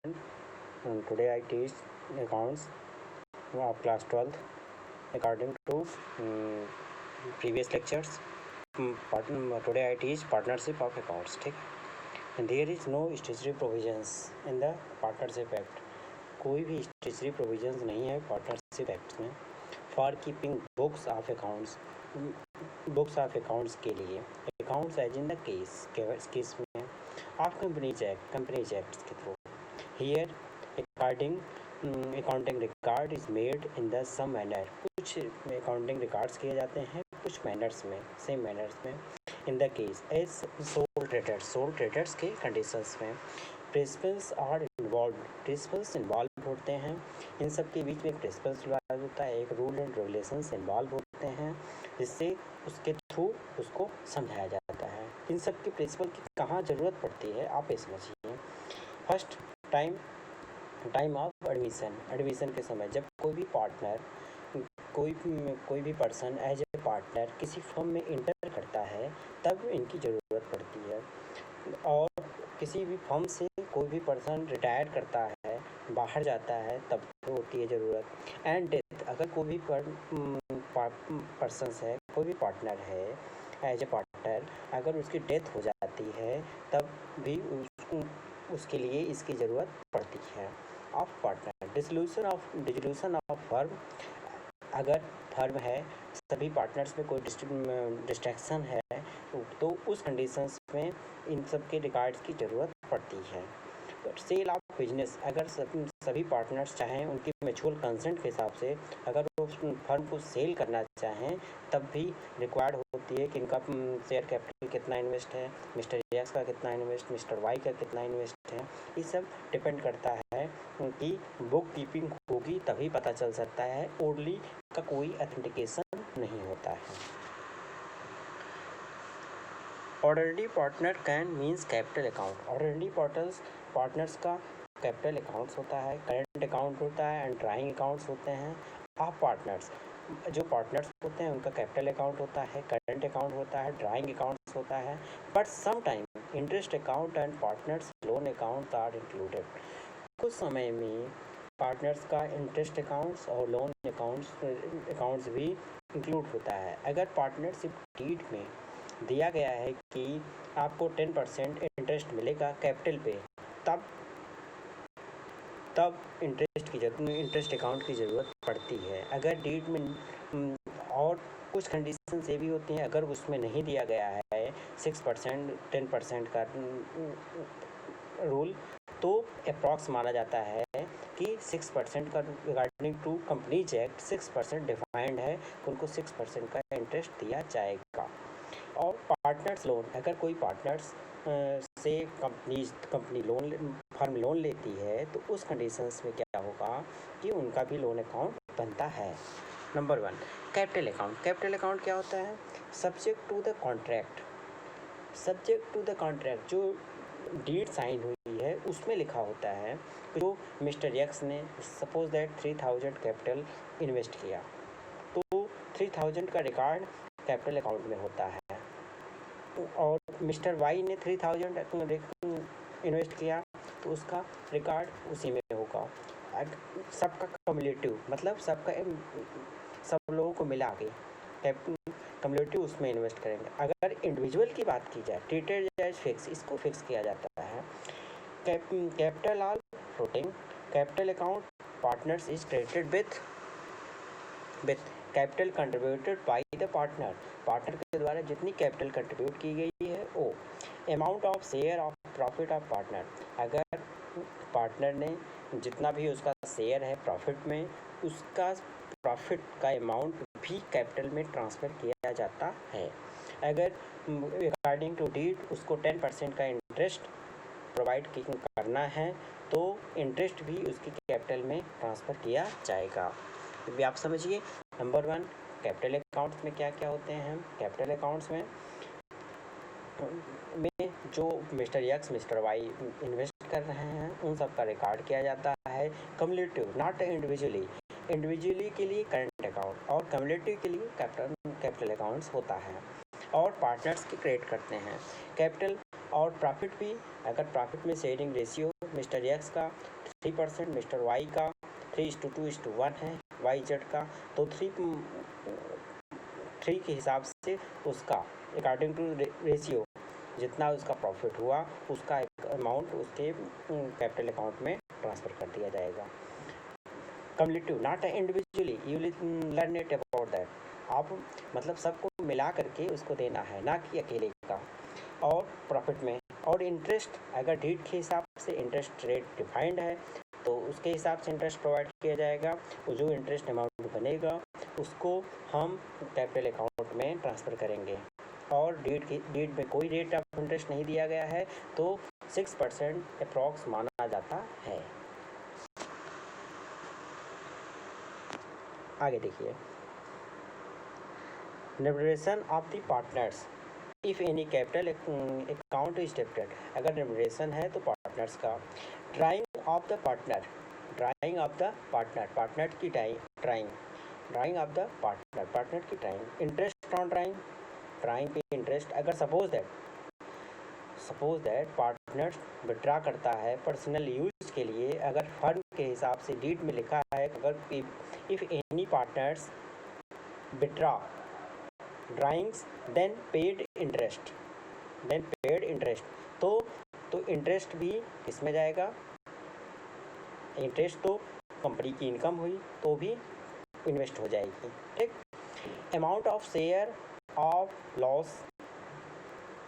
Today I teach accounts of class 12th according to previous lectures. Today I teach partnership of accounts. ठीक है, and there is no statutory provisions in the partnership act. कोई भी statutory provisions नहीं है partnership act में for keeping books of accounts के लिए accounts as in the case में of Companies Act के through. Here accounting record is made in the some manner. कुछ accounting records किए जाते हैं कुछ manners में, same manners में. In the case as sole traders के conditions में principals are involved होते हैं. इन सब के बीच में एक principals involved होता है, एक rule and regulations involved होते हैं जिससे उसके थ्रू उसको समझाया जाता है. इन सब के प्रिंसिपल की कहाँ ज़रूरत पड़ती है आप ये समझिए. फर्स्ट टाइम ऑफ एडमिशन के समय जब कोई भी पार्टनर कोई भी पर्सन एज ए पार्टनर किसी फर्म में इंटर करता है तब इनकी ज़रूरत पड़ती है. और किसी भी फर्म से कोई भी पर्सन रिटायर करता है, बाहर जाता है, तब तो होती है ज़रूरत. एंड डेथ, अगर कोई भी पर्सन है, कोई भी पार्टनर है एज ए पार्टनर, अगर उसकी डेथ हो जाती है तब भी उसके लिए इसकी ज़रूरत पड़ती है. Of partner dissolution of firm, अगर फर्म है सभी पार्टनर्स में कोई डिस्ट्रैक्शन है तो उस कंडीशंस में इन सब के रिकॉर्ड्स की ज़रूरत पड़ती है. सेल ऑफ बिजनेस, अगर सभी पार्टनर्स चाहें उनकी म्यूचुअल कंसेंट के हिसाब से अगर वो फर्म को सेल करना चाहें तब भी रिक्वायर्ड होती है कि इनका शेयर कैपिटल कितना इन्वेस्ट है, मिस्टर एक्स का कितना इन्वेस्ट, मिस्टर वाई का कितना इन्वेस्ट है. ये सब डिपेंड करता है कि बुक कीपिंग होगी तभी पता चल सकता है. ओरली का कोई ऑथेंटिकेशन नहीं होता है. Orderly partner can means capital account. Orderly partners का कैपिटल अकाउंट्स होता है, करंट अकाउंट होता है एंड ड्राइंग अकाउंट्स होते हैं. ऑफ पार्टनर्स, जो पार्टनर्स होते हैं उनका कैपिटल अकाउंट होता है, करंट अकाउंट होता है, ड्राइंग अकाउंट्स होता है. But some time interest account and partners loan account are included. कुछ समय में पार्टनर्स का इंटरेस्ट अकाउंट्स और लोन अकाउंट्स भी इंक्लूड होता है. अगर पार्टनरशिप डीड में दिया गया है कि आपको 10% इंटरेस्ट मिलेगा कैपिटल पे, तब इंटरेस्ट अकाउंट की ज़रूरत पड़ती है. अगर डीड में और कुछ कंडीशंस ये भी होती हैं, अगर उसमें नहीं दिया गया है 6% 10% का रूल तो अप्रॉक्स माना जाता है कि 6% का regarding to companies act 6% defined है, उनको 6% का इंटरेस्ट दिया जाएगा. और पार्टनर्स लोन, अगर कोई पार्टनर्स से कंपनी फर्म लोन लेती है तो उस कंडीशंस में क्या होगा कि उनका भी लोन अकाउंट बनता है. नंबर 1 कैपिटल अकाउंट क्या होता है? सब्जेक्ट टू द कॉन्ट्रैक्ट, जो डीड साइन हुई है उसमें लिखा होता है जो मिस्टर एक्स ने सपोज दैट 3000 कैपिटल इन्वेस्ट किया तो 3000 का रिकॉर्ड कैपिटल अकाउंट में होता है. और मिस्टर वाई ने 3000 इन्वेस्ट किया तो उसका रिकॉर्ड उसी में होगा. सबका कम्युलेटिव मतलब सब लोगों को मिला के कम्युलेटिव उसमें इन्वेस्ट करेंगे. अगर इंडिविजुअल की बात की जाए ट्रीटेड एज फिक्स, इसको फिक्स किया जाता है. Capital all floating, capital account partners is credited with capital contributed by the partner के द्वारा जितनी कैपिटल कंट्रीब्यूट की गई है वो. Amount of share of profit of partner, अगर पार्टनर ने जितना भी उसका शेयर है प्रॉफिट में, उसका प्रॉफिट का अमाउंट भी कैपिटल में ट्रांसफ़र किया जाता है. अगर अकॉर्डिंग टू डीड उसको 10% का इंटरेस्ट प्रोवाइड करना है तो इंटरेस्ट भी उसकी कैपिटल में ट्रांसफ़र किया जाएगा. तो भी आप समझिए. नंबर 1 कैपिटल अकाउंट्स में क्या क्या होते हैं. कैपिटल अकाउंट्स में जो Mister X Mister Y invest कर रहे हैं उन सब का रिकॉर्ड किया जाता है. कम्युलेटिव नॉट इंडिविजुअली के लिए करंट अकाउंट और कम्युलेटिव के लिए कैपिटल अकाउंट्स होता है. और पार्टनर्स की क्रिएट करते हैं कैपिटल. और प्रॉफिट भी, अगर प्रॉफिट में शेयरिंग रेशियो मिस्टर एक्स का 3%, मिस्टर वाई का 3:2:1 है, वाई जेड का तो 3 के हिसाब से उसका अकॉर्डिंग टू रेशियो जितना उसका प्रॉफिट हुआ उसका एक अमाउंट उसके कैपिटल अकाउंट में ट्रांसफ़र कर दिया जाएगा। Cumulative not individually, you learn it about that. आप मतलब सबको मिला करके उसको देना है, ना कि अकेले का। और प्रॉफिट में और इंटरेस्ट, अगर डीड के हिसाब से इंटरेस्ट रेट डिफाइंड है तो उसके हिसाब से इंटरेस्ट प्रोवाइड किया जाएगा। वो जो इंटरेस्ट अमाउंट बनेगा उसको हम कैपिटल अकाउंट में ट्रांसफ़र करेंगे। और डीड में कोई रेट ऑफ इंटरेस्ट नहीं दिया गया है तो 6% अप्रॉक्स माना जाता है। आगे देखिए, remuneration of the partners if any capital account is debited, अगर रिम्यूनरेशन है तो पार्टनर्स का। Drawing of the partner, drawing of the partner, partner की drawing, drawing of the partner, partner की drawing. Interest on drawing, drawing पे interest. अगर suppose that partner withdraw करता है पर्सनल यूज़ के लिए, अगर फर्म के हिसाब से डीड में लिखा है अगर if any partners withdraw drawings then paid interest, तो इंटरेस्ट भी इसमें जाएगा। इंटरेस्ट तो कंपनी की इनकम हुई तो भी इन्वेस्ट हो जाएगी, ठीक। Amount of share of loss,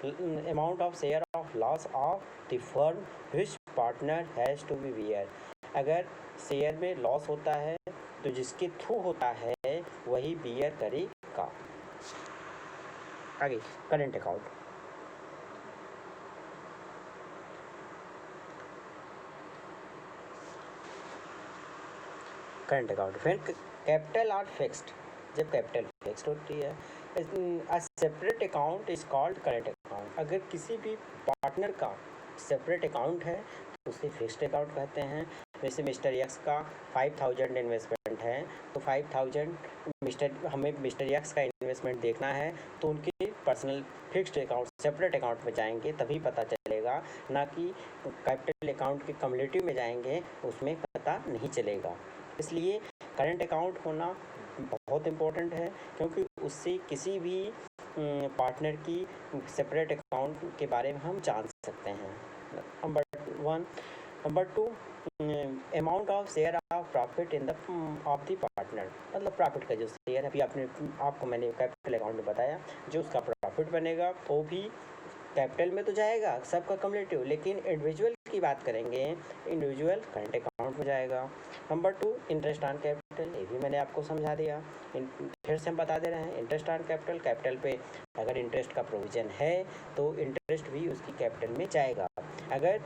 amount of share of loss of the firm which partner has to be bear, अगर शेयर में लॉस होता है तो जिसके थ्रू होता है वही बियर करेगा। आगे करेंट अकाउंट, करंट अकाउंट फिर कैपिटल आर फिक्स्ड, जब कैपिटल फिक्स्ड होती है a separate account is called current account. अगर किसी भी पार्टनर का सेपरेट अकाउंट है तो उसे फिक्स्ड अकाउंट कहते हैं। जैसे मिस्टर एक्स का 5000 इन्वेस्टमेंट है तो 5000 हमें मिस्टर एक्स का इन्वेस्टमेंट देखना है तो उनके personal fixed account separate account में जाएंगे तभी पता चलेगा, ना कि कैपिटल अकाउंट के कम्युलेटिव में जाएंगे उसमें पता नहीं चलेगा। इसलिए करंट अकाउंट होना बहुत इम्पोर्टेंट है क्योंकि उससे किसी भी पार्टनर की सेपरेट अकाउंट के बारे में हम जान सकते हैं। Number 1। Number 2, amount of share of profit in the of the partner, मतलब प्रॉफिट का जो शेयर अभी आपको मैंने कैपिटल अकाउंट में बताया, जो उसका प्रॉफिट बनेगा वो भी कैपिटल में तो जाएगा सबका कम्युलेटिव, लेकिन इंडिविजुअल की बात करेंगे इंडिविजुअल करंट अकाउंट में जाएगा। नंबर 2, इंटरेस्ट ऑन कैपिटल, ये भी मैंने आपको समझा दिया, फिर से हम बता दे रहे हैं। इंटरेस्ट ऑन कैपिटल, कैपिटल पे अगर इंटरेस्ट का प्रोविज़न है तो इंटरेस्ट भी उसकी कैपिटल में जाएगा। अगर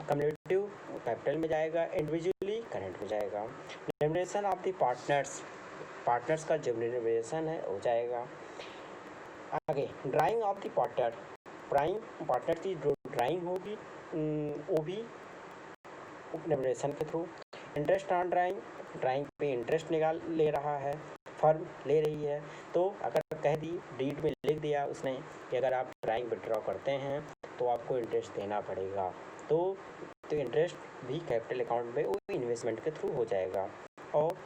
कम्युलेटिव कैपिटल में जाएगा, इंडिविजुअली करंट में जाएगा। रिम्यूनरेशन ऑफ द पार्टनर्स का जो रिम्यूनरेशन है वो जाएगा। आगे ड्राइंग ऑफ द पार्टनर की जो ड्राइंग होगी वो भी रिम्यूनरेशन के थ्रू। इंटरेस्ट ऑन ड्राइंग पे इंटरेस्ट ले रहा है, फर्म ले रही है, तो अगर कह दी डीड में लिख दिया उसने कि अगर आप ड्राइंग विड्रॉ करते हैं तो आपको इंटरेस्ट देना पड़ेगा, तो इंटरेस्ट भी कैपिटल अकाउंट में वो इन्वेस्टमेंट के थ्रू हो जाएगा। और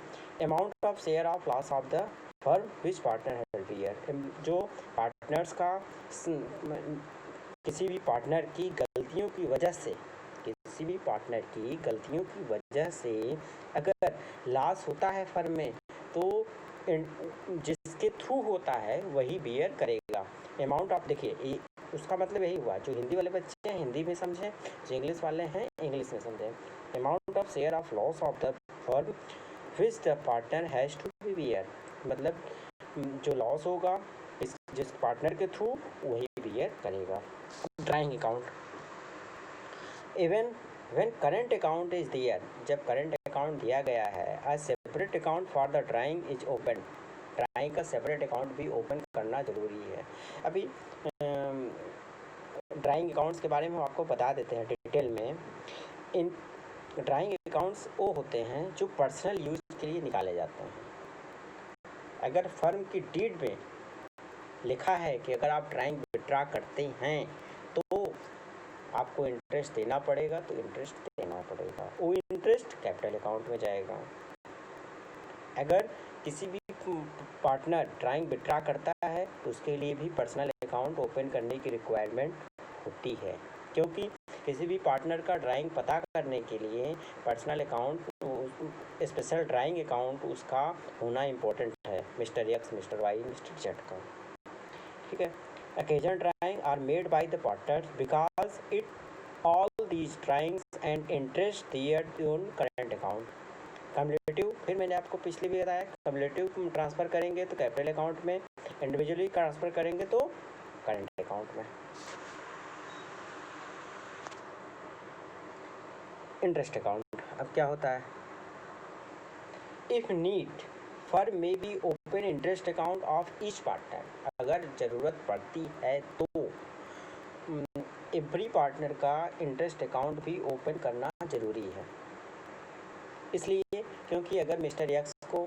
amount of share of loss of the firm which partner has bear, जो पार्टनर्स का किसी भी पार्टनर की गलतियों की वजह से अगर लॉस होता है फर्म में तो जिसके थ्रू होता है वही बियर करेगा। अमाउंट ऑफ, देखिए उसका मतलब यही हुआ, जो हिंदी वाले बच्चे हैं हिंदी में समझें, जो इंग्लिश वाले हैं इंग्लिश में समझें। Amount of share of loss of the firm which the partner has to be bear, मतलब जो लॉस होगा जिस पार्टनर के थ्रू वही बियर करेगा। Drawing account, even when current account is there, जब करंट अकाउंट दिया गया है, a separate account for the drawing is open, drawing का सेपरेट अकाउंट भी ओपन करना ज़रूरी है। अभी ड्राइंग अकाउंट्स के बारे में हम आपको बता देते हैं डिटेल में। इन ड्राइंग अकाउंट्स वो होते हैं जो पर्सनल यूज़ के लिए निकाले जाते हैं। अगर फर्म की डीड में लिखा है कि अगर आप ड्राइंग विड्रा करते हैं तो आपको इंटरेस्ट देना पड़ेगा तो इंटरेस्ट देना पड़ेगा, वो इंटरेस्ट कैपिटल अकाउंट में जाएगा। अगर किसी भी पार्टनर ड्राइंग विड्रा करता है तो उसके लिए भी पर्सनल अकाउंट ओपन करने की रिक्वायरमेंट होती है, क्योंकि किसी भी पार्टनर का ड्राइंग पता करने के लिए personal account, special drawing account उसका होना इम्पोर्टेंट है, Mister X, Mister Y, Mister Z का। ठीक है। Occasion drawing are made by the partners because it all these drawings and interest their own current account. Cumulative, फिर मैंने आपको पिछले भी बताया, कम्युलेटिव ट्रांसफ़र करेंगे तो कैपिटल अकाउंट में, इंडिविजुअली ट्रांसफ़र करेंगे तो करंट अकाउंट में। इंटरेस्ट अकाउंट अब क्या होता है? इफ़ नीड फर्म में be open interest account of each partner, अगर ज़रूरत पड़ती है तो एवरी पार्टनर का इंटरेस्ट अकाउंट भी ओपन करना ज़रूरी है। इसलिए क्योंकि अगर मिस्टर एक्स को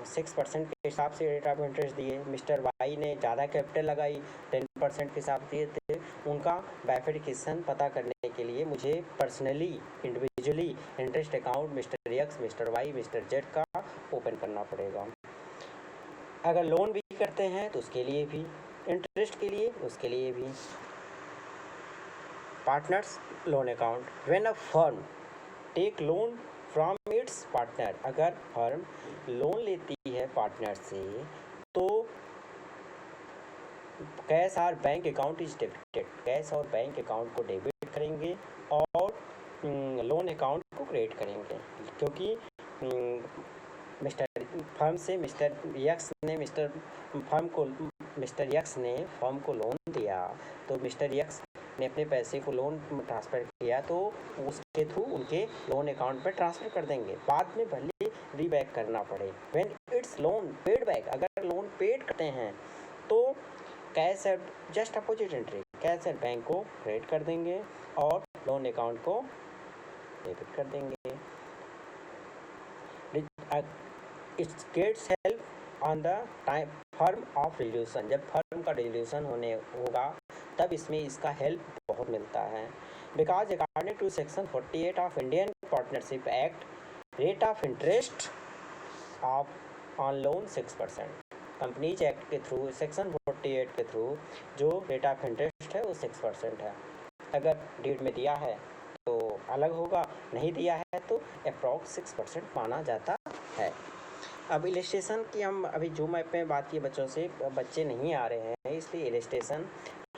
6% के हिसाब से रेट ऑफ इंटरेस्ट दिए, मिस्टर वाई ने ज़्यादा कैपिटल लगाई 10% के हिसाब दिए थे, उनका बाइफिकेशन पता करने के लिए मुझे personally individually interest account Mister X, Mister Y, Mister Z का ओपन करना पड़ेगा। अगर लोन भी करते हैं तो उसके लिए भी, इंटरेस्ट के लिए उसके लिए भी। Partners loan account, when a firm take loan from its partner, अगर फर्म लोन लेती है पार्टनर से तो कैश और bank account is debited, cash और बैंक अकाउंट को डेबिट करेंगे और लोन अकाउंट को क्रेडिट करेंगे, क्योंकि मिस्टर फर्म से मिस्टर एक्स ने मिस्टर एक्स ने फर्म को लोन दिया, तो मिस्टर एक्स ने अपने पैसे को लोन ट्रांसफ़र किया तो उसके थ्रू उनके लोन अकाउंट पे ट्रांसफ़र कर देंगे, बाद में भले रीबैक करना पड़े। When its loan paid back, अगर लोन पेड करते हैं तो cash at just opposite entry, cash at bank को क्रेडिट कर देंगे और लोन अकाउंट को डेबिट कर देंगे। It gets help on the time firm of resolution, जब फर्म का रिजोल्यूशन होने होगा तब इसमें इसका हेल्प बहुत मिलता है। Because according to section 48 of Indian partnership act, rate of interest of on loan 6%। Companies act के थ्रू, सेक्शन 48 के थ्रू जो रेट ऑफ इंटरेस्ट है वो 6% है। अगर डीड में दिया है तो अलग होगा, नहीं दिया है तो अप्रॉक्स 6% माना जाता है। अब इलस्ट्रेशन की हम अभी जूम ऐप में बात की बच्चों से, बच्चे नहीं आ रहे हैं इसलिए इलस्ट्रेशन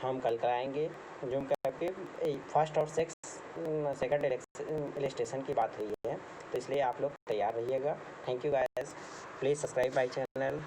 हम कल कराएंगे। जूम ऐप के फर्स्ट और सेकंड इलस्ट्रेशन की बात हुई है, तो इसलिए आप लोग तैयार रहिएगा। Thank you guys, please subscribe my channel.